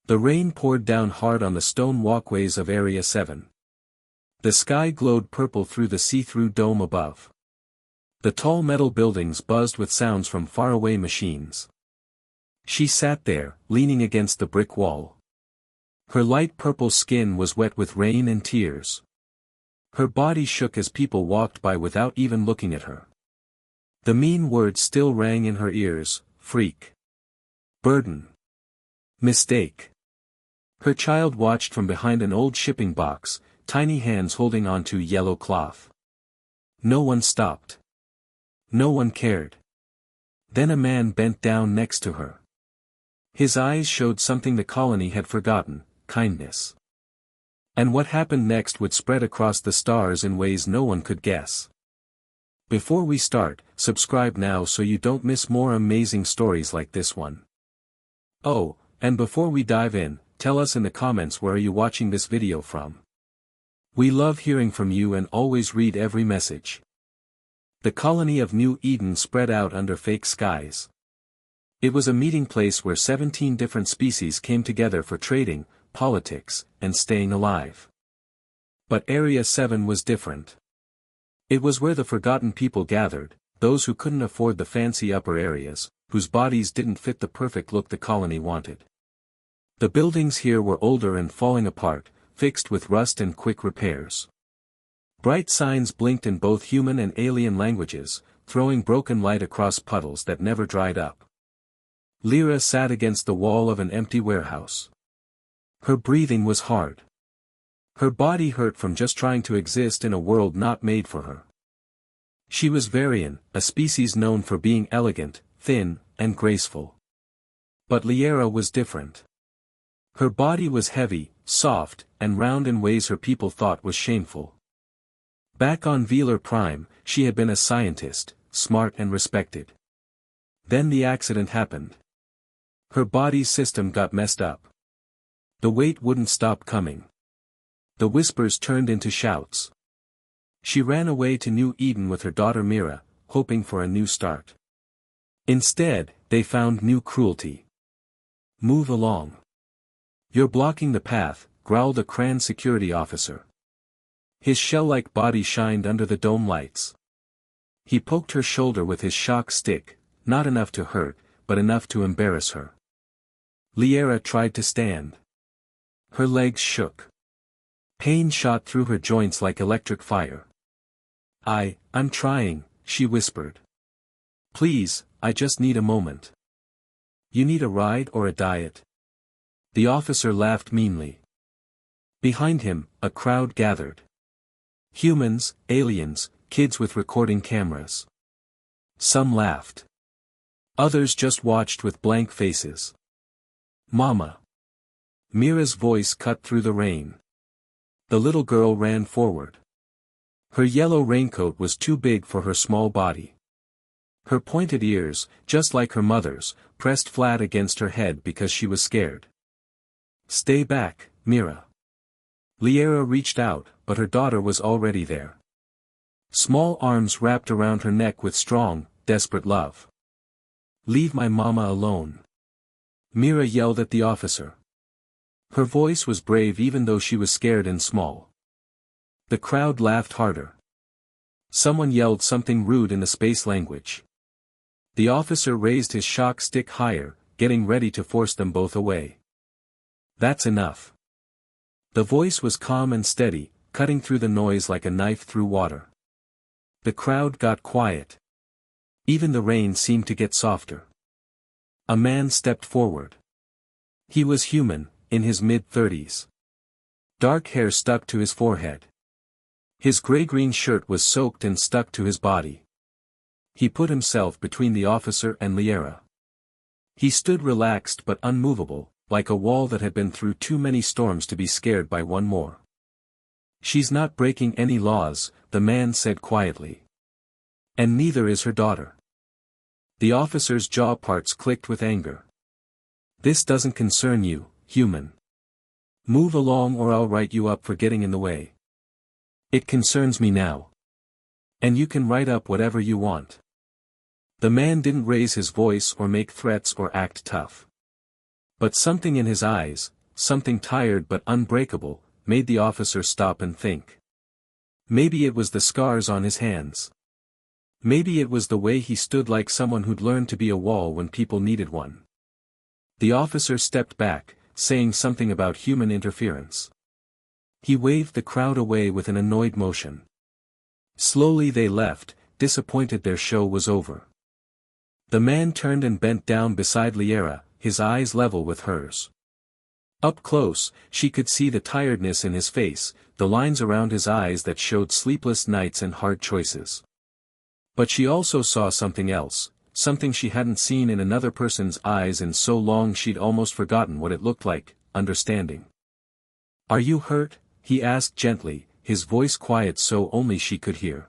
The rain poured down hard on the stone walkways of Area 7. The sky glowed purple through the see-through dome above. The tall metal buildings buzzed with sounds from faraway machines. She sat there, leaning against the brick wall. Her light purple skin was wet with rain and tears. Her body shook as people walked by without even looking at her. The mean words still rang in her ears: freak, burden, mistake. Her child watched from behind an old shipping box, tiny hands holding onto yellow cloth. No one stopped. No one cared. Then a man bent down next to her. His eyes showed something the colony had forgotten: kindness. And what happened next would spread across the stars in ways no one could guess. Before we start, subscribe now so you don't miss more amazing stories like this one. Oh, and before we dive in, tell us in the comments where are you watching this video from. We love hearing from you and always read every message. The colony of New Eden spread out under fake skies. It was a meeting place where 17 different species came together for trading, politics, and staying alive. But Area 7 was different. It was where the forgotten people gathered, those who couldn't afford the fancy upper areas, whose bodies didn't fit the perfect look the colony wanted. The buildings here were older and falling apart, fixed with rust and quick repairs. Bright signs blinked in both human and alien languages, throwing broken light across puddles that never dried up. Lyra sat against the wall of an empty warehouse. Her breathing was hard. Her body hurt from just trying to exist in a world not made for her. She was Varian, a species known for being elegant, thin, and graceful. But Lyra was different. Her body was heavy, soft, and round in ways her people thought was shameful. Back on Velar Prime, she had been a scientist, smart and respected. Then the accident happened. Her body's system got messed up. The weight wouldn't stop coming. The whispers turned into shouts. She ran away to New Eden with her daughter Mira, hoping for a new start. Instead, they found new cruelty. Move along. You're blocking the path, growled a Kran security officer. His shell-like body shined under the dome lights. He poked her shoulder with his shock stick, not enough to hurt, but enough to embarrass her. Lyra tried to stand. Her legs shook. Pain shot through her joints like electric fire. I'm trying, she whispered. Please, I just need a moment. You need a ride or a diet? The officer laughed meanly. Behind him, a crowd gathered. Humans, aliens, kids with recording cameras. Some laughed. Others just watched with blank faces. Mama. Mira's voice cut through the rain. The little girl ran forward. Her yellow raincoat was too big for her small body. Her pointed ears, just like her mother's, pressed flat against her head because she was scared. Stay back, Mira. Lyra reached out, but her daughter was already there. Small arms wrapped around her neck with strong, desperate love. Leave my mama alone. Mira yelled at the officer. Her voice was brave even though she was scared and small. The crowd laughed harder. Someone yelled something rude in the space language. The officer raised his shock stick higher, getting ready to force them both away. That's enough. The voice was calm and steady, cutting through the noise like a knife through water. The crowd got quiet. Even the rain seemed to get softer. A man stepped forward. He was human, in his mid-30s. Dark hair stuck to his forehead. His gray-green shirt was soaked and stuck to his body. He put himself between the officer and Lyra. He stood relaxed but unmovable, like a wall that had been through too many storms to be scared by one more. She's not breaking any laws, the man said quietly. And neither is her daughter. The officer's jaw parts clicked with anger. This doesn't concern you, human. Move along or I'll write you up for getting in the way. It concerns me now. And you can write up whatever you want. The man didn't raise his voice or make threats or act tough. But something in his eyes, something tired but unbreakable, made the officer stop and think. Maybe it was the scars on his hands. Maybe it was the way he stood like someone who'd learned to be a wall when people needed one. The officer stepped back, saying something about human interference. He waved the crowd away with an annoyed motion. Slowly they left, disappointed their show was over. The man turned and bent down beside Liera, his eyes level with hers. Up close, she could see the tiredness in his face, the lines around his eyes that showed sleepless nights and hard choices. But she also saw something else, something she hadn't seen in another person's eyes in so long she'd almost forgotten what it looked like, understanding. "Are you hurt?" he asked gently, his voice quiet so only she could hear.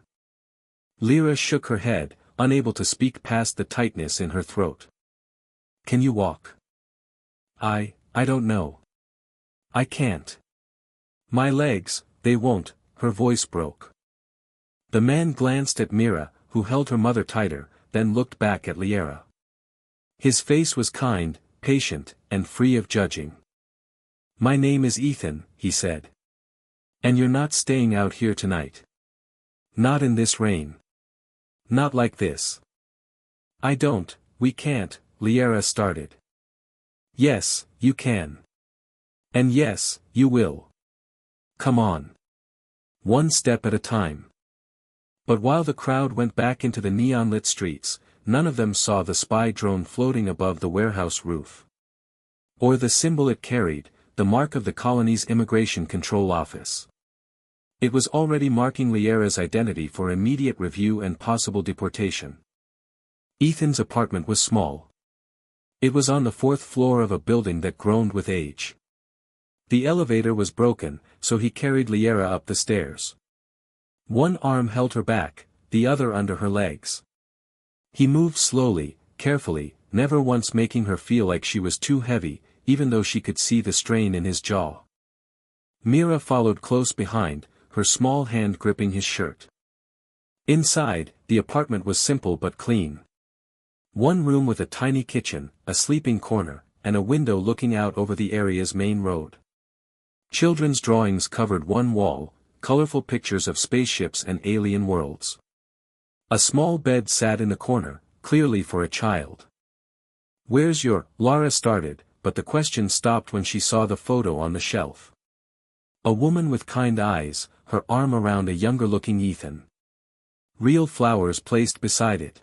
Lyra shook her head, unable to speak past the tightness in her throat. "Can you walk?" I don't know. I can't. My legs, they won't," her voice broke. The man glanced at Mira, who held her mother tighter, then looked back at Liera. His face was kind, patient, and free of judging. "My name is Ethan," he said. "And you're not staying out here tonight. Not in this rain. Not like this." We can't," Liera started. "Yes, you can. And yes, you will. Come on. One step at a time." But while the crowd went back into the neon-lit streets, none of them saw the spy drone floating above the warehouse roof. Or the symbol it carried, the mark of the colony's immigration control office. It was already marking Liera's identity for immediate review and possible deportation. Ethan's apartment was small. It was on the 4th floor of a building that groaned with age. The elevator was broken, so he carried Liera up the stairs. One arm held her back, the other under her legs. He moved slowly, carefully, never once making her feel like she was too heavy, even though she could see the strain in his jaw. Mira followed close behind, her small hand gripping his shirt. Inside, the apartment was simple but clean. One room with a tiny kitchen, a sleeping corner, and a window looking out over the area's main road. Children's drawings covered one wall, colorful pictures of spaceships and alien worlds. A small bed sat in the corner, clearly for a child. "Where's your—" Lara started, but the question stopped when she saw the photo on the shelf. A woman with kind eyes, her arm around a younger-looking Ethan. Real flowers placed beside it.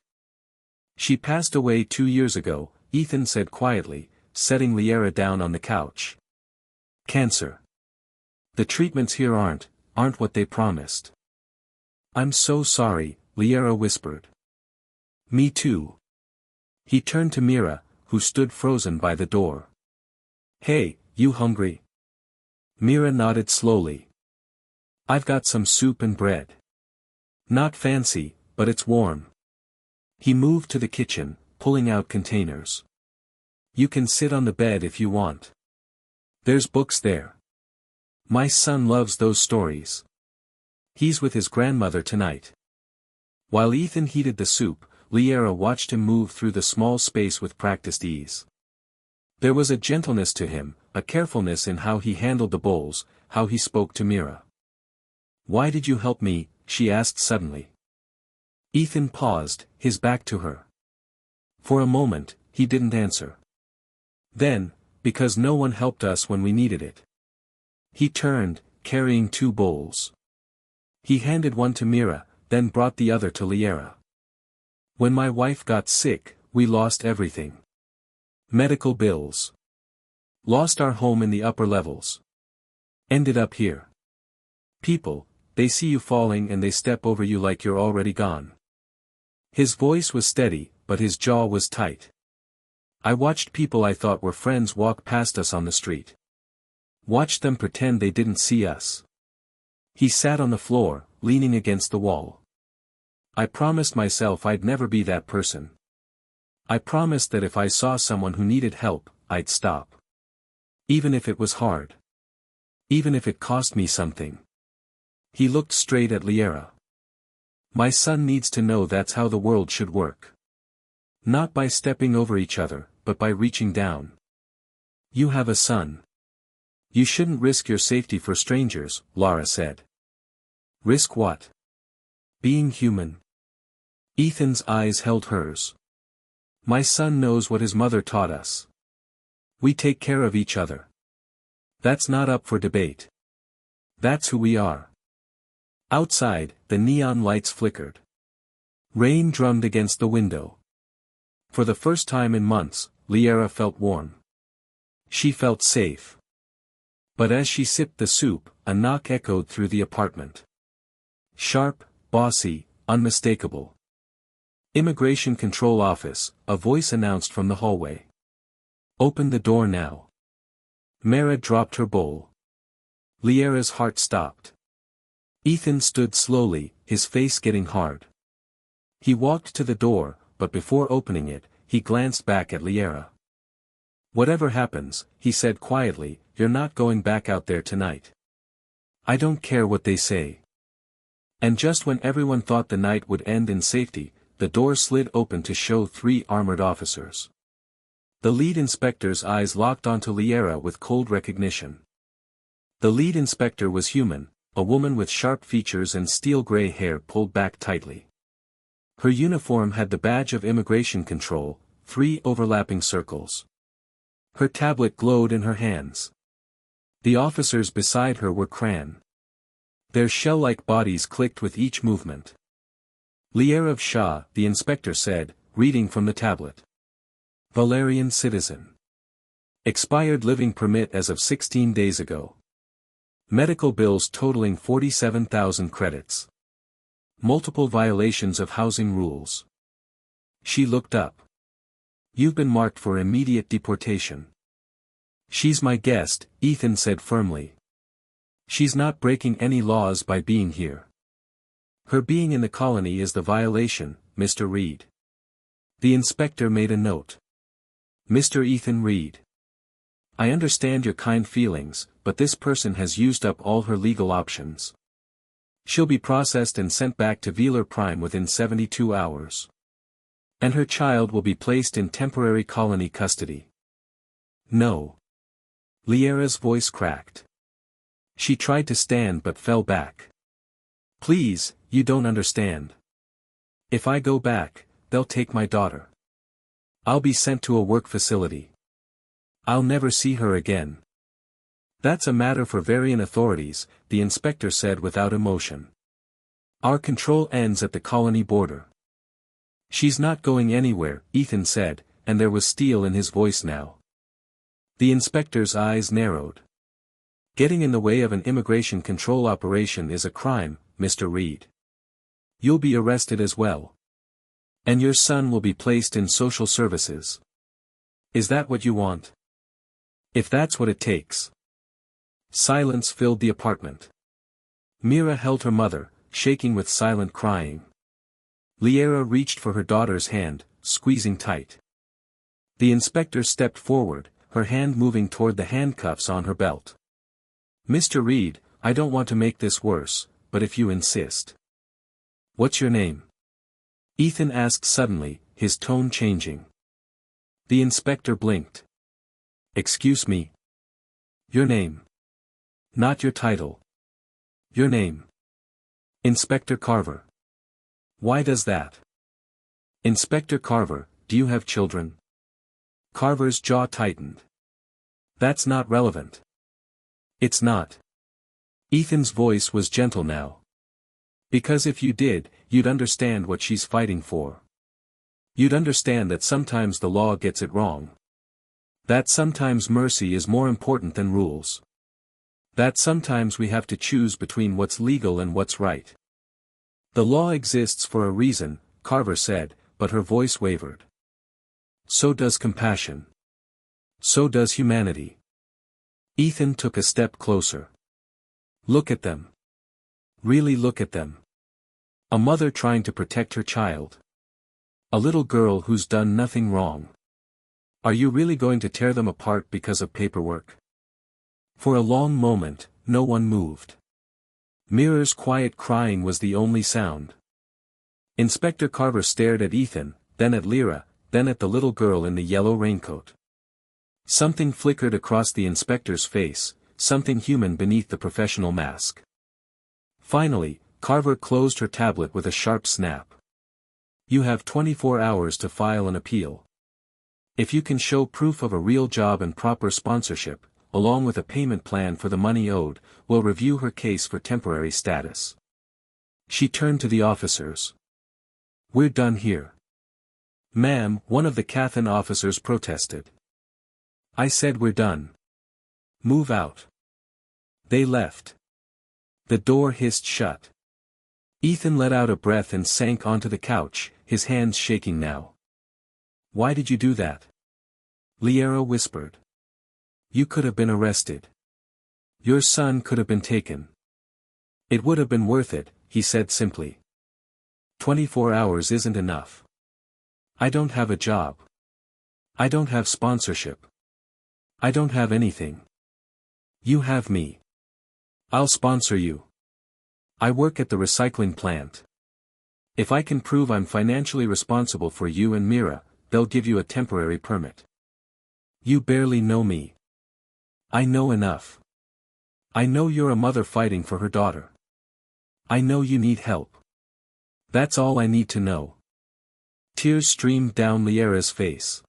"She passed away 2 years ago," Ethan said quietly, setting Liera down on the couch. "Cancer. The treatments here aren't what they promised." "I'm so sorry," Liera whispered. "Me too." He turned to Mira, who stood frozen by the door. "Hey, you hungry?" Mira nodded slowly. "I've got some soup and bread. Not fancy, but it's warm." He moved to the kitchen, pulling out containers. "You can sit on the bed if you want. There's books there. My son loves those stories. He's with his grandmother tonight." While Ethan heated the soup, Liera watched him move through the small space with practiced ease. There was a gentleness to him, a carefulness in how he handled the bowls, how he spoke to Mira. "Why did you help me?" she asked suddenly. Ethan paused, his back to her. For a moment, he didn't answer. Then, "Because no one helped us when we needed it." He turned, carrying 2 bowls. He handed one to Mira, then brought the other to Liera. "When my wife got sick, we lost everything. Medical bills. Lost our home in the upper levels. Ended up here. People, they see you falling and they step over you like you're already gone." His voice was steady, but his jaw was tight. "I watched people I thought were friends walk past us on the street. Watched them pretend they didn't see us." He sat on the floor, leaning against the wall. "I promised myself I'd never be that person. I promised that if I saw someone who needed help, I'd stop. Even if it was hard. Even if it cost me something." He looked straight at Liera. "My son needs to know that's how the world should work. Not by stepping over each other, but by reaching down." You have a son. You shouldn't risk your safety for strangers, Lara said. Risk what? Being human. Ethan's eyes held hers. My son knows what his mother taught us. We take care of each other. That's not up for debate. That's who we are. Outside, the neon lights flickered. Rain drummed against the window. For the first time in months, Liara felt warm. She felt safe. But as she sipped the soup, a knock echoed through the apartment. Sharp, bossy, unmistakable. Immigration Control Office, a voice announced from the hallway. Open the door now. Mara dropped her bowl. Liara's heart stopped. Ethan stood slowly, his face getting hard. He walked to the door, but before opening it, he glanced back at Liara. Whatever happens, he said quietly, you're not going back out there tonight. I don't care what they say. And just when everyone thought the night would end in safety, the door slid open to show 3 armored officers. The lead inspector's eyes locked onto Liara with cold recognition. The lead inspector was human, a woman with sharp features and steel-gray hair pulled back tightly. Her uniform had the badge of immigration control, 3 overlapping circles. Her tablet glowed in her hands. The officers beside her were Cran. Their shell-like bodies clicked with each movement. Liara of Shah, the inspector said, reading from the tablet. Valerian citizen. Expired living permit as of 16 days ago. Medical bills totaling 47,000 credits. Multiple violations of housing rules. She looked up. You've been marked for immediate deportation. She's my guest, Ethan said firmly. She's not breaking any laws by being here. Her being in the colony is the violation, Mr. Reed. The inspector made a note. Mr. Ethan Reed. I understand your kind feelings, but this person has used up all her legal options. She'll be processed and sent back to Velar Prime within 72 hours. And her child will be placed in temporary colony custody. No. Liara's voice cracked. She tried to stand but fell back. Please, you don't understand. If I go back, they'll take my daughter. I'll be sent to a work facility. I'll never see her again. That's a matter for Varian authorities, the inspector said without emotion. Our control ends at the colony border. She's not going anywhere, Ethan said, and there was steel in his voice now. The inspector's eyes narrowed. Getting in the way of an immigration control operation is a crime, Mr. Reed. You'll be arrested as well. And your son will be placed in social services. Is that what you want? If that's what it takes. Silence filled the apartment. Mira held her mother, shaking with silent crying. Liara reached for her daughter's hand, squeezing tight. The inspector stepped forward, her hand moving toward the handcuffs on her belt. Mr. Reed, I don't want to make this worse, but if you insist. What's your name? Ethan asked suddenly, his tone changing. The inspector blinked. Excuse me. Your name. Not your title. Your name. Inspector Carver. Why does that? Inspector Carver, do you have children? Carver's jaw tightened. That's not relevant. It's not. Ethan's voice was gentle now. Because if you did, you'd understand what she's fighting for. You'd understand that sometimes the law gets it wrong. That sometimes mercy is more important than rules. That sometimes we have to choose between what's legal and what's right. The law exists for a reason, Carver said, but her voice wavered. So does compassion. So does humanity. Ethan took a step closer. Look at them. Really look at them. A mother trying to protect her child. A little girl who's done nothing wrong. Are you really going to tear them apart because of paperwork? For a long moment, no one moved. Mira's quiet crying was the only sound. Inspector Carver stared at Ethan, then at Lyra, then at the little girl in the yellow raincoat. Something flickered across the inspector's face, something human beneath the professional mask. Finally, Carver closed her tablet with a sharp snap. You have 24 hours to file an appeal. If you can show proof of a real job and proper sponsorship, along with a payment plan for the money owed, we'll review her case for temporary status. She turned to the officers. We're done here. Ma'am, one of the Cathan officers protested. I said we're done. Move out. They left. The door hissed shut. Ethan let out a breath and sank onto the couch, his hands shaking now. Why did you do that? Liera whispered. You could have been arrested. Your son could have been taken. It would have been worth it, he said simply. 24 hours isn't enough. I don't have a job. I don't have sponsorship. I don't have anything. You have me. I'll sponsor you. I work at the recycling plant. If I can prove I'm financially responsible for you and Mira, they'll give you a temporary permit. You barely know me. I know enough. I know you're a mother fighting for her daughter. I know you need help. That's all I need to know. Tears streamed down Liera's face.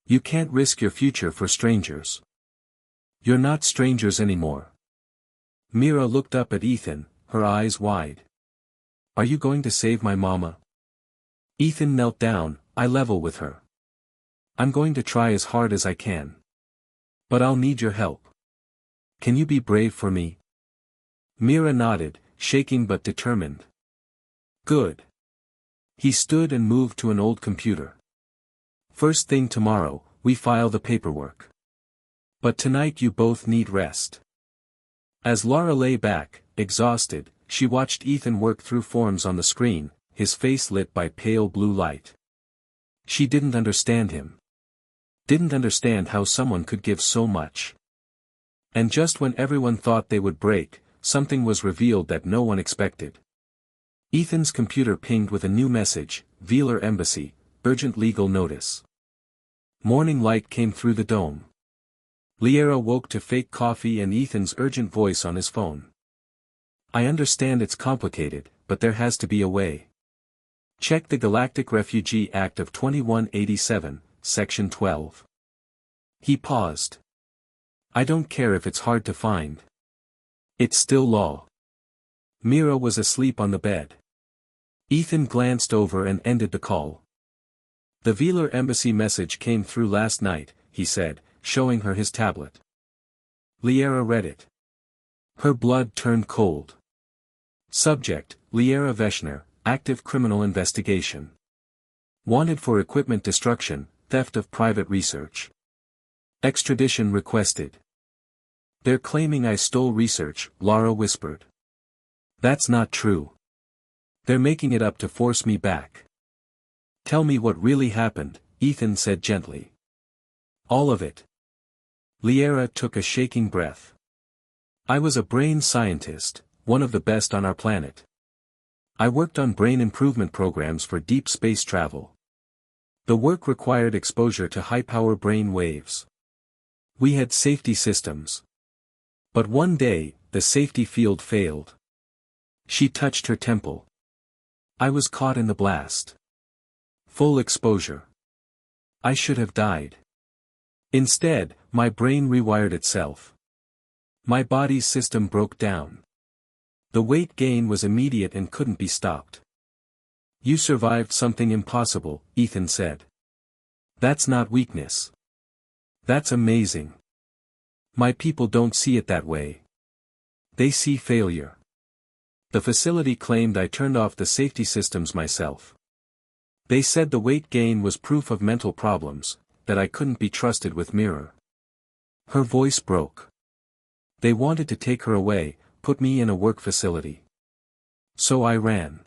You can't risk your future for strangers. You're not strangers anymore. Mira looked up at Ethan, her eyes wide. Are you going to save my mama? Ethan knelt down, eye level with her. I'm going to try as hard as I can. But I'll need your help. Can you be brave for me? Mira nodded, shaking but determined. Good. He stood and moved to an old computer. First thing tomorrow, we file the paperwork. But tonight you both need rest. As Laura lay back, exhausted, she watched Ethan work through forms on the screen, his face lit by pale blue light. She didn't understand him. Didn't understand how someone could give so much. And just when everyone thought they would break, something was revealed that no one expected. Ethan's computer pinged with a new message, Velar Embassy, urgent legal notice. Morning light came through the dome. Liera woke to fake coffee and Ethan's urgent voice on his phone. I understand it's complicated, but there has to be a way. Check the Galactic Refugee Act of 2187, Section 12. He paused. I don't care if it's hard to find. It's still law. Mira was asleep on the bed. Ethan glanced over and ended the call. The Velar Embassy message came through last night, he said, showing her his tablet. Liera read it. Her blood turned cold. Subject, Liera Veshner, active criminal investigation. Wanted for equipment destruction, theft of private research. Extradition requested. They're claiming I stole research, Laura whispered. That's not true. They're making it up to force me back. Tell me what really happened, Ethan said gently. All of it. Liera took a shaking breath. I was a brain scientist, one of the best on our planet. I worked on brain improvement programs for deep space travel. The work required exposure to high-power brain waves. We had safety systems. But one day, the safety field failed. She touched her temple. I was caught in the blast. Full exposure. I should have died. Instead, my brain rewired itself. My body's system broke down. The weight gain was immediate and couldn't be stopped. You survived something impossible, Ethan said. That's not weakness. That's amazing. My people don't see it that way. They see failure. The facility claimed I turned off the safety systems myself. They said the weight gain was proof of mental problems, that I couldn't be trusted with Mirror. Her voice broke. They wanted to take her away, put me in a work facility. So I ran.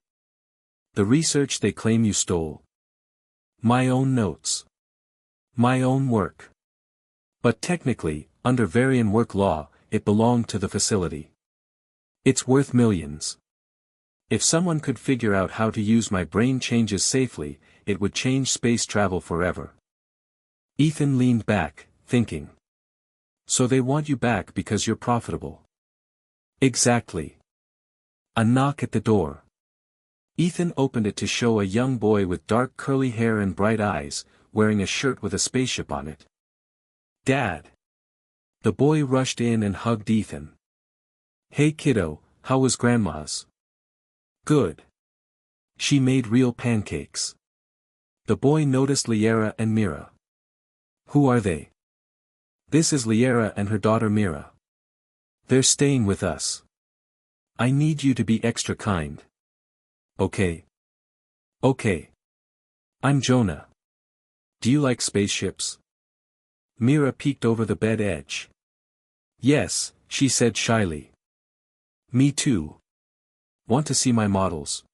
The research they claim you stole. My own notes. My own work. But technically, under Varian work law, it belonged to the facility. It's worth millions. If someone could figure out how to use my brain changes safely, it would change space travel forever. Ethan leaned back, thinking. So they want you back because you're profitable. Exactly. A knock at the door. Ethan opened it to show a young boy with dark curly hair and bright eyes, wearing a shirt with a spaceship on it. Dad! The boy rushed in and hugged Ethan. Hey kiddo, how was Grandma's? Good. She made real pancakes. The boy noticed Liera and Mira. Who are they? This is Liera and her daughter Mira. They're staying with us. I need you to be extra kind. Okay. Okay. I'm Jonah. Do you like spaceships? Mira peeked over the bed edge. Yes, she said shyly. Me too. Want to see my models?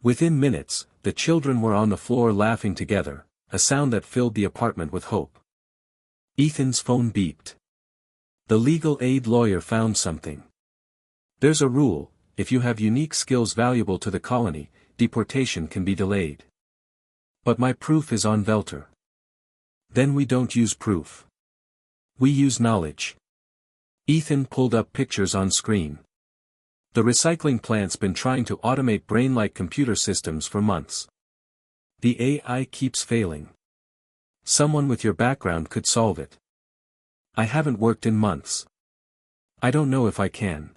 Within minutes, the children were on the floor laughing together, a sound that filled the apartment with hope. Ethan's phone beeped. The legal aid lawyer found something. There's a rule: if you have unique skills valuable to the colony, deportation can be delayed. But my proof is on Velter. Then we don't use proof. We use knowledge. Ethan pulled up pictures on screen. The recycling plant's been trying to automate brain-like computer systems for months. The AI keeps failing. Someone with your background could solve it. I haven't worked in months. I don't know if I can.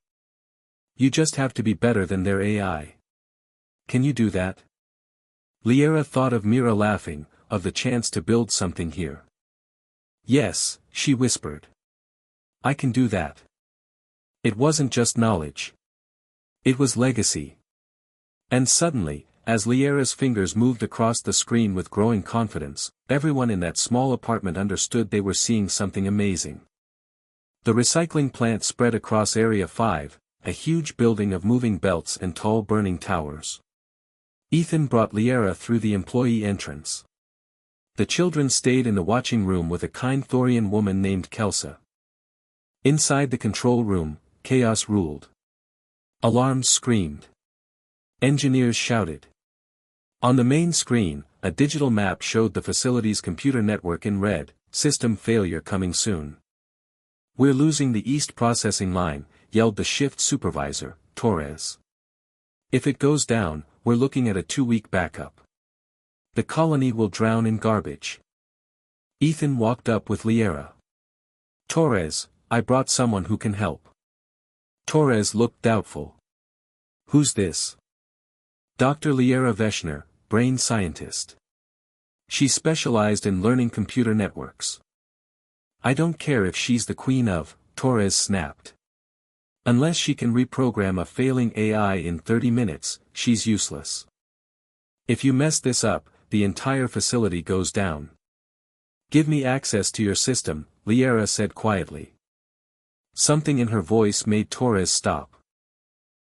You just have to be better than their AI. Can you do that? Liera thought of Mira laughing, of the chance to build something here. Yes, she whispered. I can do that. It wasn't just knowledge. It was legacy. And suddenly, as Liera's fingers moved across the screen with growing confidence, everyone in that small apartment understood they were seeing something amazing. The recycling plant spread across Area 5, a huge building of moving belts and tall burning towers. Ethan brought Liera through the employee entrance. The children stayed in the watching room with a kind Thorian woman named Kelsa. Inside the control room, chaos ruled. Alarms screamed. Engineers shouted. On the main screen, a digital map showed the facility's computer network in red: system failure coming soon. We're losing the east processing line, yelled the shift supervisor, Torres. If it goes down, we're looking at a 2-week backup. The colony will drown in garbage. Ethan walked up with Liera. Torres, I brought someone who can help. Torres looked doubtful. Who's this? Dr. Liera Veshner, brain scientist. She specialized in learning computer networks. I don't care if she's the queen of, Torres snapped. Unless she can reprogram a failing AI in 30 minutes, she's useless. If you mess this up, the entire facility goes down. Give me access to your system, Liera said quietly. Something in her voice made Torres stop.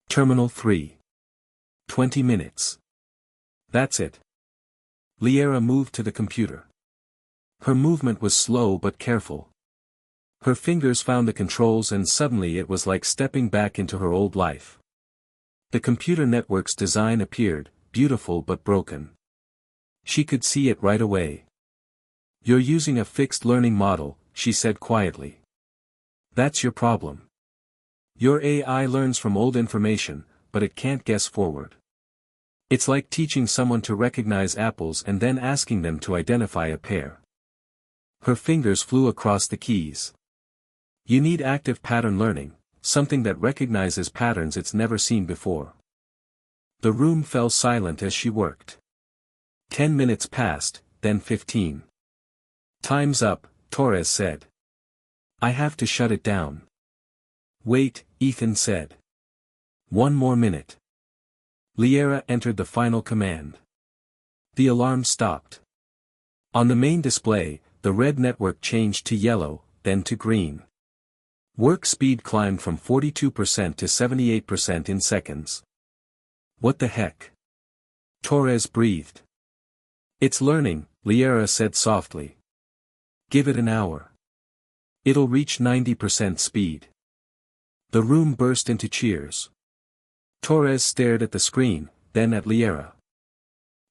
Terminal 3. 20 minutes. That's it. Liera moved to the computer. Her movement was slow but careful. Her fingers found the controls and suddenly it was like stepping back into her old life. The computer network's design appeared, beautiful but broken. She could see it right away. You're using a fixed learning model, she said quietly. That's your problem. Your AI learns from old information, but it can't guess forward. It's like teaching someone to recognize apples and then asking them to identify a pear. Her fingers flew across the keys. You need active pattern learning, something that recognizes patterns it's never seen before. The room fell silent as she worked. 10 minutes passed, then 15. Time's up, Torres said. I have to shut it down. Wait, Ethan said. 1 more minute. Liera entered the final command. The alarm stopped. On the main display, the red network changed to yellow, then to green. Work speed climbed from 42% to 78% in seconds. What the heck? Torres breathed. It's learning, Liera said softly. Give it an hour. It'll reach 90% speed. The room burst into cheers. Torres stared at the screen, then at Liera.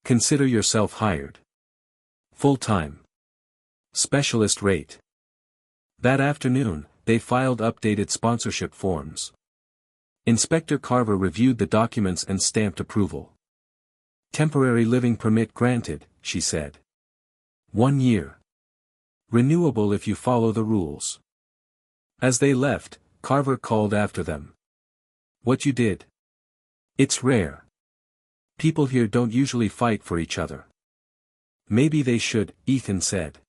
Consider yourself hired. Full-time. Specialist rate. That afternoon, they filed updated sponsorship forms. Inspector Carver reviewed the documents and stamped approval. "Temporary living permit granted," she said. 1 year. Renewable if you follow the rules. As they left, Carver called after them. "What you did? It's rare. People here don't usually fight for each other." "Maybe they should," Ethan said.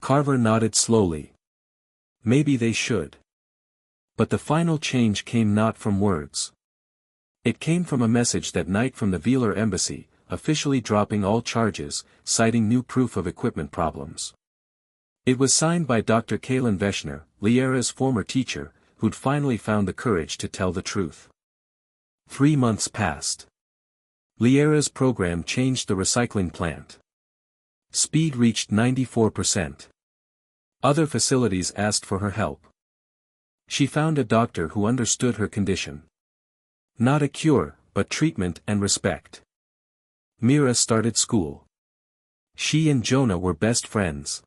Carver nodded slowly. "Maybe they should." But the final change came not from words. It came from a message that night from the Wheeler embassy, officially dropping all charges, citing new proof of equipment problems. It was signed by Dr. Kalen Veshner, Liera's former teacher, who'd finally found the courage to tell the truth. 3 months passed. Liera's program changed the recycling plant. Speed reached 94%. Other facilities asked for her help. She found a doctor who understood her condition. Not a cure, but treatment and respect. Mira started school. She and Jonah were best friends.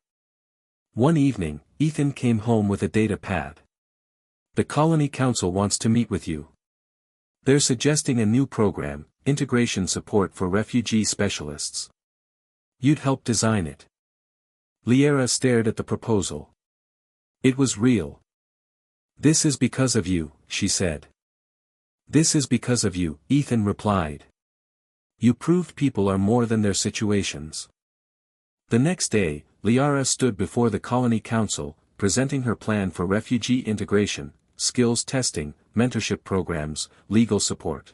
One evening, Ethan came home with a data pad. "The Colony Council wants to meet with you. They're suggesting a new program, integration support for refugee specialists. You'd help design it." Liera stared at the proposal. It was real. "This is because of you," she said. "This is because of you," Ethan replied. "You proved people are more than their situations." The next day, Liera stood before the Colony Council, presenting her plan for refugee integration, skills testing, mentorship programs, legal support.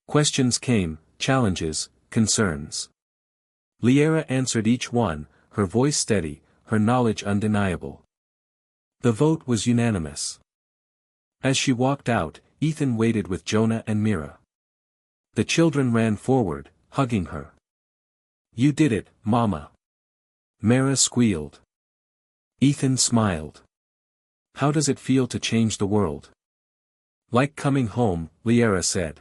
Questions came, challenges, concerns. Liera answered each one, her voice steady, her knowledge undeniable. The vote was unanimous. As she walked out, Ethan waited with Jonah and Mira. The children ran forward, hugging her. "You did it, Mama." Mira squealed. Ethan smiled. "How does it feel to change the world?" "Like coming home," Liera said.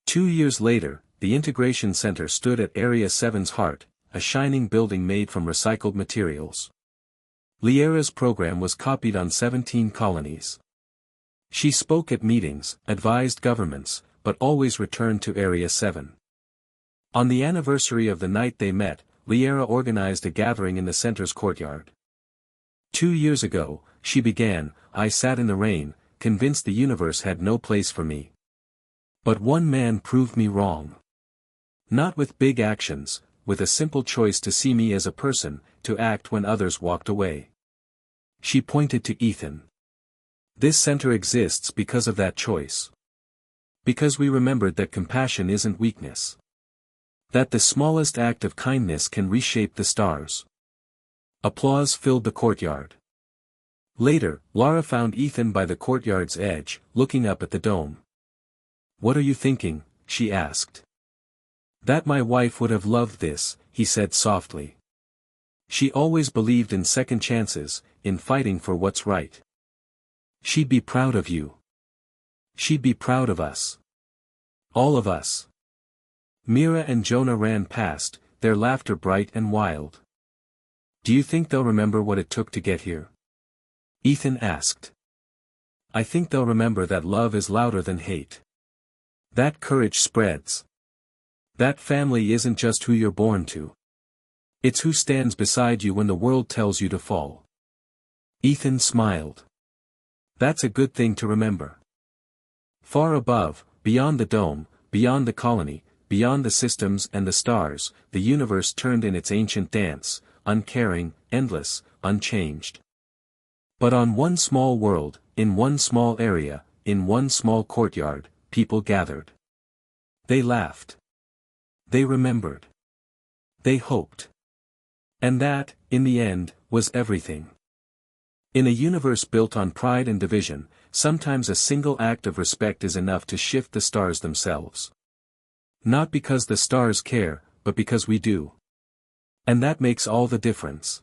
2 years later, the Integration Center stood at Area 7's heart, a shining building made from recycled materials. Liera's program was copied on 17 colonies. She spoke at meetings, advised governments, but always returned to Area 7. On the anniversary of the night they met, Liera organized a gathering in the center's courtyard. 2 years ago, she began, "I sat in the rain, convinced the universe had no place for me. But one man proved me wrong. Not with big actions, with a simple choice to see me as a person, to act when others walked away." She pointed to Ethan. "This center exists because of that choice. Because we remembered that compassion isn't weakness. That the smallest act of kindness can reshape the stars." Applause filled the courtyard. Later, Lara found Ethan by the courtyard's edge, looking up at the dome. "What are you thinking?" she asked. "That my wife would have loved this," he said softly. "She always believed in second chances, in fighting for what's right. She'd be proud of you. She'd be proud of us. All of us." Mira and Jonah ran past, their laughter bright and wild. "Do you think they'll remember what it took to get here?" Ethan asked. "I think they'll remember that love is louder than hate. That courage spreads. That family isn't just who you're born to. It's who stands beside you when the world tells you to fall." Ethan smiled. "That's a good thing to remember." Far above, beyond the dome, beyond the colony, beyond the systems and the stars, the universe turned in its ancient dance, uncaring, endless, unchanged. But on one small world, in one small area, in one small courtyard, people gathered. They laughed. They remembered. They hoped. And that, in the end, was everything. In a universe built on pride and division, sometimes a single act of respect is enough to shift the stars themselves. Not because the stars care, but because we do. And that makes all the difference.